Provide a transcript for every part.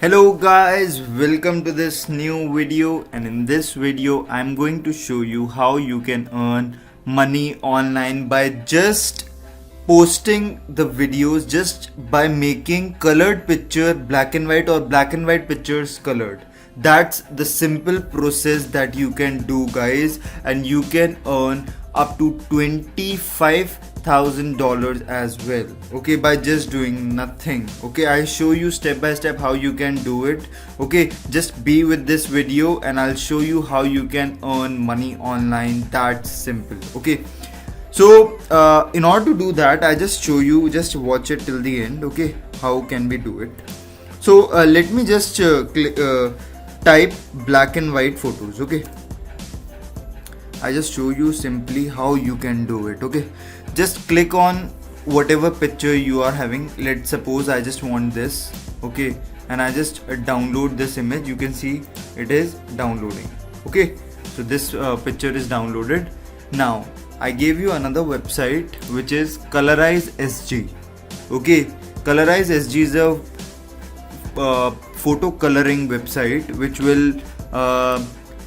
Hello guys, welcome to this new video, and in this video I'm going to show you how you can earn money online by just posting the videos, just by making colored picture black and white or black and white pictures colored. That's the simple process that you can do, guys, and you can earn up to $25,000 as well, okay, by just doing nothing. Okay, I show you step by step how you can do it. Okay, just be with this video and I'll show you how you can earn money online. That's simple. Okay, so in order to do that, I just show you, just watch it till the end. Okay, how can we do it? So let me just type black and white photos. Okay, I just show you simply how you can do it. Okay, just click on whatever picture you are having. Let's suppose I just want this. Okay, and I just download this image. You can see it is downloading. Okay, so this picture is downloaded. Now I gave you another website which is colourise.sg. Okay, colourise.sg is a photo coloring website which will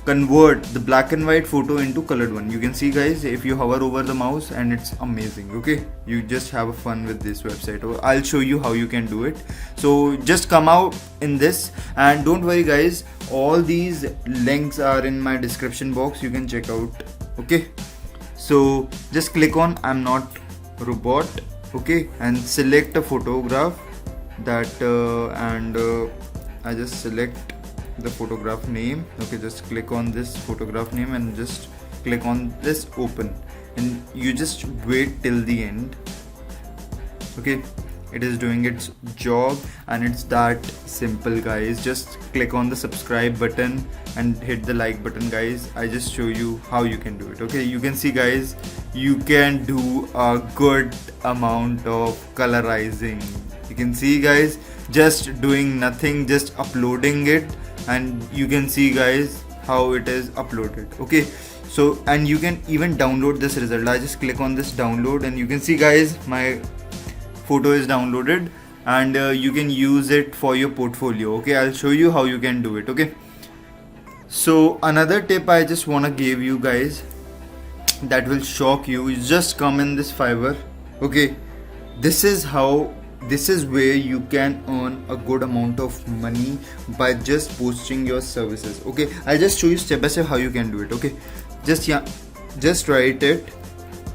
convert the black and white photo into colored one. You can see, guys, if you hover over the mouse, and it's amazing. Okay, you just have fun with this website. I'll show you how you can do it. So just come out in this, and don't worry guys, all these links are in my description box. You can check out. Okay, so just click on I'm not robot. Okay, and select a photograph that I just select the photograph name. Okay, just click on this photograph name and just click on this open, and you just wait till the end. Okay, it is doing its job, and it's that simple, guys. Just click on the subscribe button and hit the like button, guys. I just show you how you can do it. Okay, you can see, guys, you can do a good amount of colorizing. You can see, guys, just doing nothing, just uploading it, and you can see, guys, how it is uploaded. Okay, so and you can even download this result. I just click on this download, and you can see, guys, my photo is downloaded, and you can use it for your portfolio. Okay, I'll show you how you can do it. Okay, so another tip I just want to give you, guys, that will shock you, is just come in this Fiverr. Okay, this is where you can earn a good amount of money by just posting your services. Okay, I'll just show you step by step how you can do it. Okay, just write it,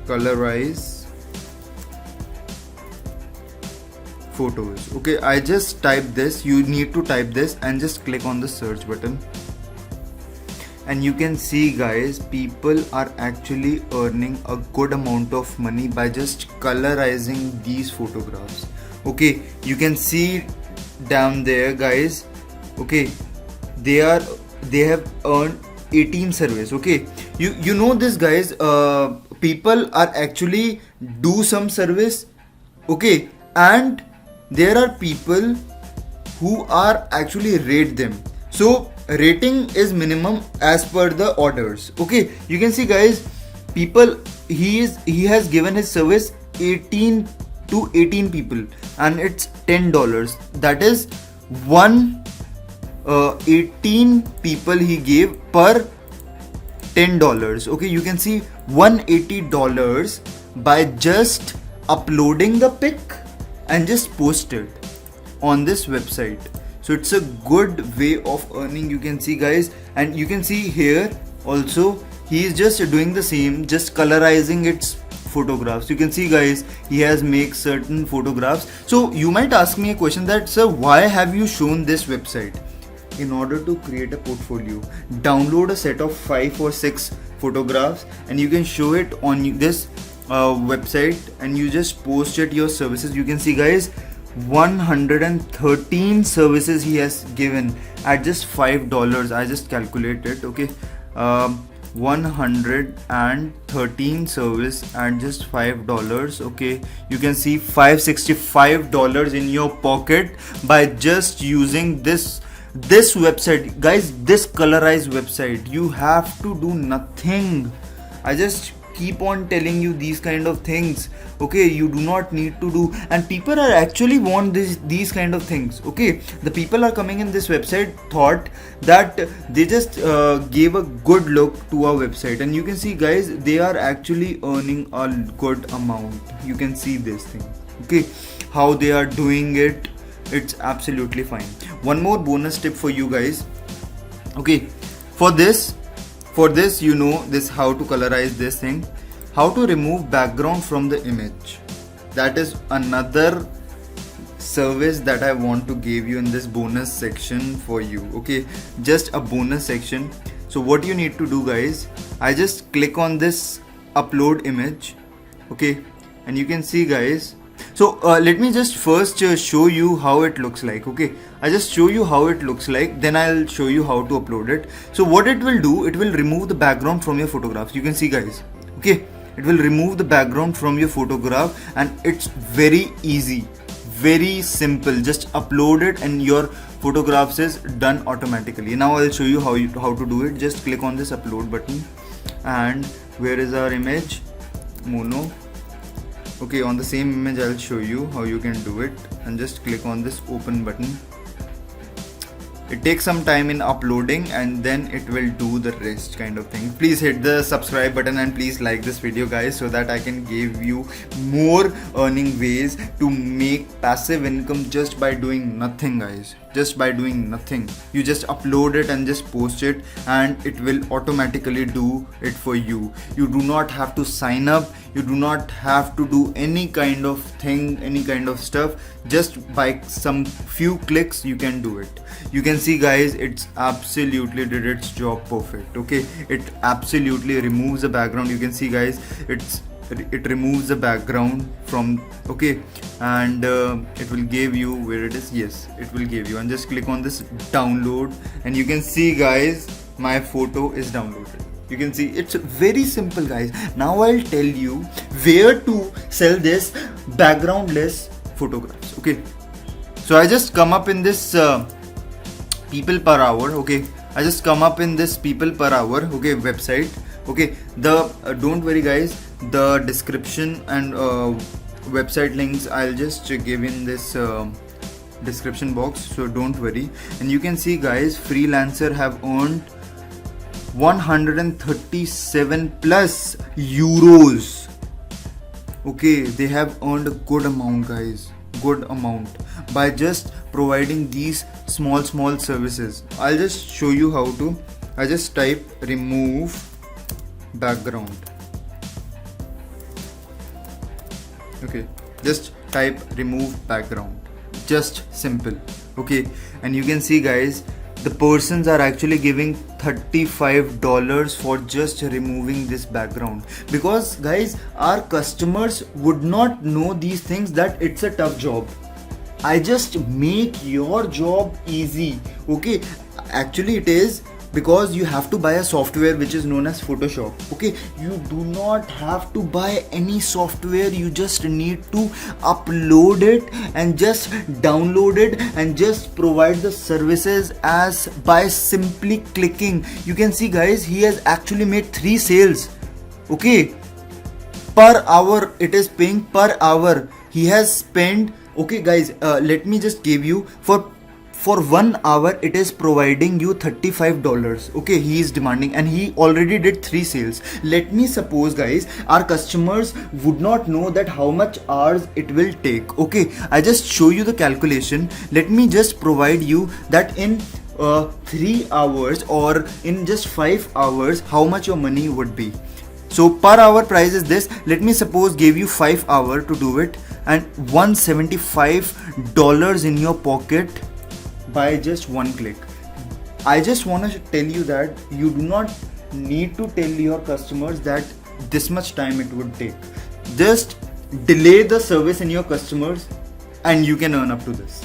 colorize photos. Okay, I just type this. You need to type this and just click on the search button, and you can see, guys, people are actually earning a good amount of money by just colorizing these photographs. Okay, you can see down there, guys. Okay, they have earned 18 service. Okay, you know this, guys, people are actually do some service. Okay, and there are people who are actually rate them. So rating is minimum as per the orders. Okay, you can see, guys, people, he has given his service 18 people, and it's $10. That is 18 people he gave per $10. Okay, you can see $180 by just uploading the pic and just post it on this website. So it's a good way of earning. You can see, guys, and you can see here also he is just doing the same, just colorizing its photographs. You can see, guys, he has made certain photographs. So you might ask me a question that, sir, why have you shown this website? In order to create a portfolio, download a set of 5 or 6 photographs, and you can show it on this website, and you just post it your services. You can see, guys, 113 services he has given at just $5. I just calculate it. Okay, 113 service at just $5. Okay, you can see $565 in your pocket by just using this website, guys, this colorized website. You have to do nothing. I just keep on telling you these kind of things. Okay, you do not need to do, and people are actually want these kind of things. Okay, the people are coming in this website thought that they just gave a good look to our website, and you can see guys, they are actually earning a good amount. You can see this thing. Okay, how they are doing it, it's absolutely fine. One more bonus tip for you guys. Okay, for this you know this, how to colorize this thing, how to remove background from the image. That is another service that I want to give you in this bonus section for you. Okay, just a bonus section. So what you need to do guys, I just click on this upload image. Okay, and you can see guys, so let me just first show you how it looks like. Okay, I just show you how it looks like, then I'll show you how to upload it. So what it will do, it will remove the background from your photographs. You can see guys, okay, it will remove the background from your photograph, and it's very easy, very simple. Just upload it and your photographs is done automatically. Now I'll show you how to do it. Just click on this upload button, and where is our image? Mono. Okay, on the same image I'll show you how you can do it, and just click on this open button. It takes some time in uploading, and then it will do the rest kind of thing. Please hit the subscribe button and please like this video guys, so that I can give you more earning ways to make passive income just by doing nothing guys. Just by doing nothing. You just upload it and just post it, and it will automatically do it for you. You do not have to sign up, you do not have to do any kind of thing, any kind of stuff. Just by some few clicks you can do it. You can see guys, it's absolutely did its job perfect. Okay, it absolutely removes the background. You can see guys, it removes the background from, okay, and it will give you where it is. Yes, it will give you, and just click on this download, and you can see guys, my photo is downloaded. You can see it's very simple guys. Now I'll tell you where to sell this backgroundless photographs. Okay, so I just come up in this people per hour. Okay, I just come up in this people per hour, okay, website. Okay, the don't worry guys, the description and website links I'll just give in this description box, so don't worry. And you can see guys, Freelancer have earned 137 plus euros. Okay, they have earned a good amount guys, good amount, by just providing these small services. I'll just show you how to. I just type remove background. Okay, just type remove background, just simple. Okay, and you can see guys, the persons are actually giving $35 for just removing this background, because guys, our customers would not know these things, that it's a tough job. I just make your job easy. Okay, actually it is, because you have to buy a software which is known as Photoshop. Okay, you do not have to buy any software, you just need to upload it and just download it and just provide the services as by simply clicking. You can see guys, he has actually made 3 sales. Okay, per hour, it is paying per hour. He has spent, okay guys, let me just give you, for 1 hour it is providing you $35. Okay, he is demanding, and he already did 3 sales. Let me suppose guys, our customers would not know that how much hours it will take. Okay, I just show you the calculation. Let me just provide you that in 3 hours or in just 5 hours how much your money would be. So per hour price is this. Let me suppose gave you 5 hours to do it, and $175 in your pocket by just 1 click. I just want to tell you that you do not need to tell your customers that this much time it would take. Just delay the service in your customers and you can earn up to this.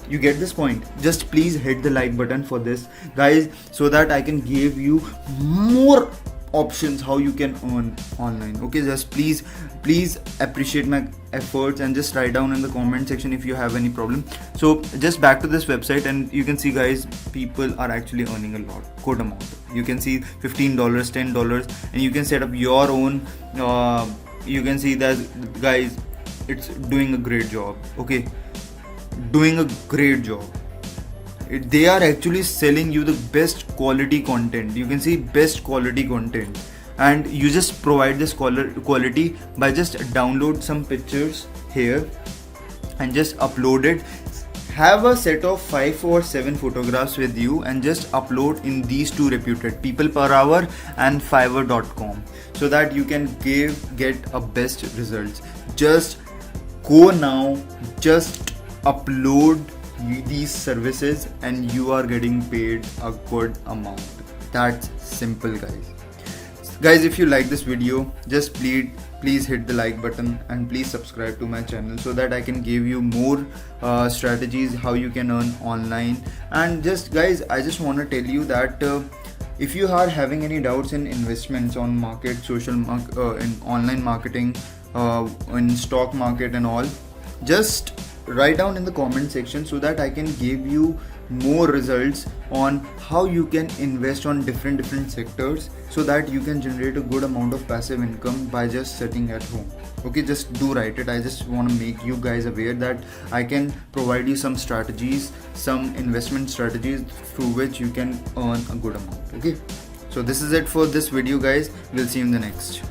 You get this point? Just please hit the like button for this guys, so that I can give you more options how you can earn online. Okay, just please appreciate my efforts and just write down in the comment section if you have any problem. So just back to this website, and you can see guys, people are actually earning a lot, good amount. You can see $15, $10, and you can set up your own. You can see that guys, it's doing a great job. Okay, doing a great job. They are actually selling you the best quality content. You can see best quality content, and you just provide this quality by just download some pictures here and just upload it. Have a set of 5 or 7 photographs with you and just upload in these two reputed, People Per Hour and Fiverr.com, so that you can get a best results. Just go now, just upload these services and you are getting paid a good amount. That's simple, guys. If you like this video, just please hit the like button and please subscribe to my channel so that I can give you more strategies how you can earn online. And just guys, I just want to tell you that if you are having any doubts in investments on market, in online marketing, in stock market and all, just write down in the comment section so that I can give you more results on how you can invest on different sectors, so that you can generate a good amount of passive income by just sitting at home. Okay, just do write it. I just want to make you guys aware that I can provide you some strategies, some investment strategies through which you can earn a good amount. Okay, so this is it for this video, guys. We'll see you in the next.